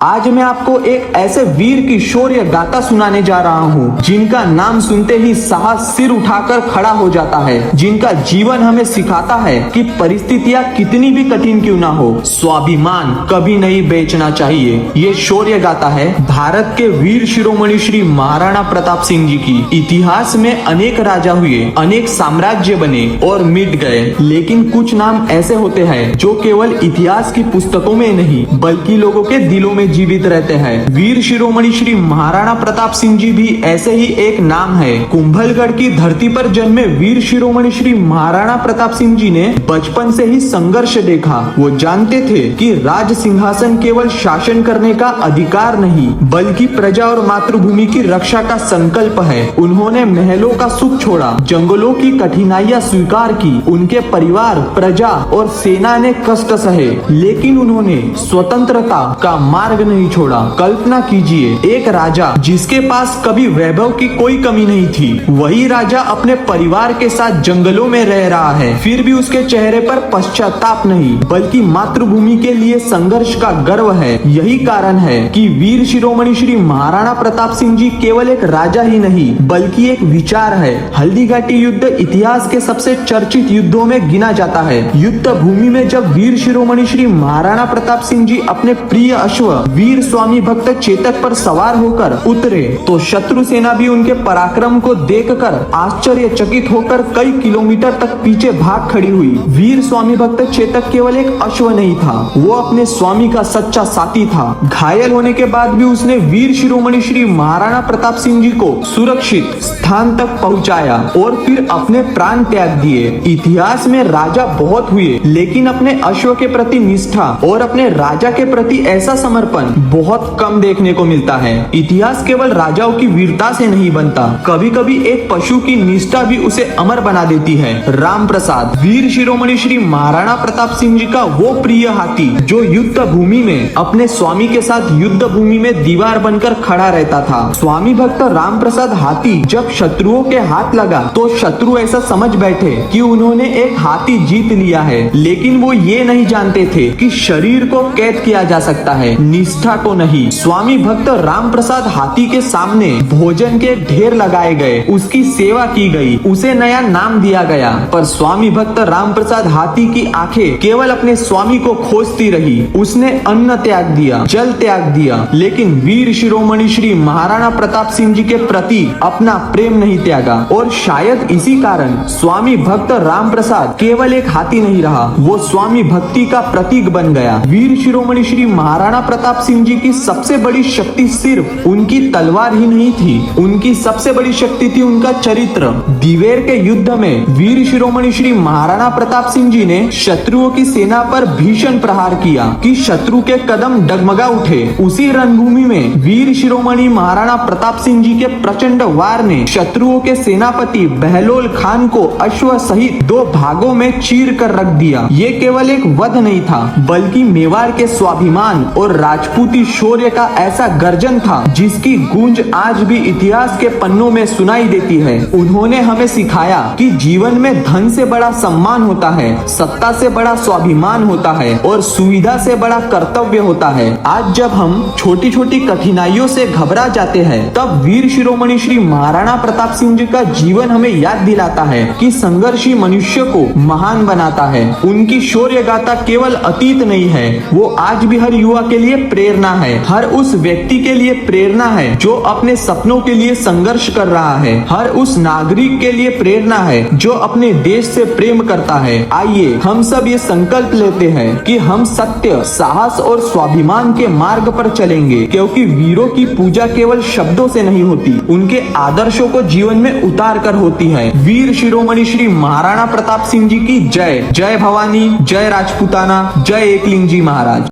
आज मैं आपको एक ऐसे वीर की शौर्य गाथा सुनाने जा रहा हूँ जिनका नाम सुनते ही साहस सिर उठाकर खड़ा हो जाता है, जिनका जीवन हमें सिखाता है कि परिस्थितियाँ कितनी भी कठिन क्यों ना हो, स्वाभिमान कभी नहीं बेचना चाहिए। ये शौर्य गाथा है भारत के वीर शिरोमणि श्री महाराणा प्रताप सिंह जी की। इतिहास में अनेक राजा हुए, अनेक साम्राज्य बने और मिट गए, लेकिन कुछ नाम ऐसे होते हैं जो केवल इतिहास की पुस्तकों में नहीं बल्कि लोगों के दिलों में जीवित रहते हैं। वीर शिरोमणि श्री महाराणा प्रताप सिंह जी भी ऐसे ही एक नाम है। कुंभलगढ़ की धरती पर जन्मे वीर शिरोमणि श्री महाराणा प्रताप सिंह जी ने बचपन से ही संघर्ष देखा। वो जानते थे कि राज सिंहासन केवल शासन करने का अधिकार नहीं बल्कि प्रजा और मातृभूमि की रक्षा का संकल्प है। उन्होंने महलों का सुख छोड़ा, जंगलों की कठिनाइयां स्वीकार की। उनके परिवार, प्रजा और सेना ने कष्ट सहे, लेकिन उन्होंने स्वतंत्रता का मार्ग नहीं छोड़ा। कल्पना कीजिए, एक राजा जिसके पास कभी वैभव की कोई कमी नहीं थी, वही राजा अपने परिवार के साथ जंगलों में रह रहा है, फिर भी उसके चेहरे पर पश्चाताप नहीं बल्कि मातृभूमि के लिए संघर्ष का गर्व है। यही कारण है कि वीर शिरोमणि श्री महाराणा प्रताप सिंह जी केवल एक राजा ही नहीं बल्कि एक विचार है। हल्दीघाटी युद्ध इतिहास के सबसे चर्चित युद्धों में गिना जाता है। युद्ध भूमि में जब वीर शिरोमणि श्री महाराणा प्रताप सिंह जी अपने प्रिय अश्व वीर स्वामी भक्त चेतक पर सवार होकर उतरे तो शत्रु सेना भी उनके पराक्रम को देखकर आश्चर्यचकित होकर कई किलोमीटर तक पीछे भाग खड़ी हुई। वीर स्वामी भक्त चेतक केवल एक अश्व नहीं था, वो अपने स्वामी का सच्चा साथी था। घायल होने के बाद भी उसने वीर शिरोमणि श्री महाराणा प्रताप सिंह जी को सुरक्षित स्थान तक पहुंचाया और फिर अपने प्राण त्याग दिए। इतिहास में राजा बहुत हुए, लेकिन अपने अश्व के प्रति निष्ठा और अपने राजा के प्रति ऐसा समर्पण बहुत कम देखने को मिलता है। इतिहास केवल राजाओं की वीरता से नहीं बनता, कभी कभी एक पशु की निष्ठा भी उसे अमर बना देती है। राम प्रसाद वीर शिरोमणि श्री महाराणा प्रताप सिंह जी का वो प्रिय हाथी जो युद्ध भूमि में अपने स्वामी के साथ युद्ध भूमि में दीवार बनकर खड़ा रहता था। स्वामी भक्त राम प्रसाद हाथी जब शत्रुओं के हाथ लगा तो शत्रु ऐसा समझ बैठे कि उन्होंने एक हाथी जीत लिया है, लेकिन वो ये नहीं जानते थे कि शरीर को कैद किया जा सकता है, निष्ठा को नहीं। स्वामी भक्त राम प्रसाद हाथी के सामने भोजन के ढेर लगाए गए, उसकी सेवा की गई, उसे नया नाम दिया गया, पर स्वामी भक्त राम प्रसाद हाथी की आंखें केवल अपने स्वामी को खोजती रही। उसने अन्न त्याग दिया, जल त्याग दिया, लेकिन वीर शिरोमणि श्री महाराणा प्रताप सिंह जी के प्रति अपना प्रेम नहीं त्यागा। और शायद इसी कारण स्वामी भक्त राम प्रसाद केवल एक हाथी नहीं रहा, वो स्वामी भक्ति का प्रतीक बन गया। वीर शिरोमणि श्री महाराणा प्रताप सिंह जी की सबसे बड़ी शक्ति सिर्फ उनकी तलवार ही नहीं थी, उनकी सबसे बड़ी शक्ति थी उनका चरित्र। दिवेर के युद्ध में वीर शिरोमणि श्री महाराणा प्रताप सिंह जी ने शत्रुओं की सेना पर भीषण प्रहार किया कि शत्रु के कदम डगमगा उठे। उसी रणभूमि में वीर शिरोमणि महाराणा प्रताप सिंह जी के प्रचंड वार ने शत्रुओं के सेनापति बहलोल खान को अश्व सहित 2 भागों में चीर कर रख दिया। ये केवल एक वध नहीं था बल्कि मेवाड़ के स्वाभिमान और राजपूती शौर्य का ऐसा गर्जन था जिसकी गूंज आज भी इतिहास के पन्नों में सुनाई देती है। उन्होंने हमें सिखाया कि जीवन में धन से बड़ा सम्मान होता है, सत्ता से बड़ा स्वाभिमान होता है और सुविधा से बड़ा कर्तव्य होता है। आज जब हम छोटी छोटी कठिनाइयों से घबरा जाते हैं, तब वीर शिरोमणि श्री महाराणा प्रताप सिंह जी का जीवन हमें याद दिलाता है कि संघर्ष ही मनुष्य को महान बनाता है। उनकी शौर्य गाथा केवल अतीत नहीं है, वो आज भी हर युवा के लिए प्रेरणा है, हर उस व्यक्ति के लिए प्रेरणा है जो अपने सपनों के लिए संघर्ष कर रहा है, हर उस नागरिक के लिए प्रेरणा है जो अपने देश से प्रेम करता है। आइए हम सब ये संकल्प लेते हैं कि हम सत्य, साहस और स्वाभिमान के मार्ग पर चलेंगे, क्योंकि वीरों की पूजा केवल शब्दों से नहीं होती, उनके आदर्शों को जीवन में उतार कर होती है। वीर शिरोमणि श्री महाराणा प्रताप सिंह जी की जय। जय भवानी, जय राजपूताना, जय एकलिंग जी महाराज।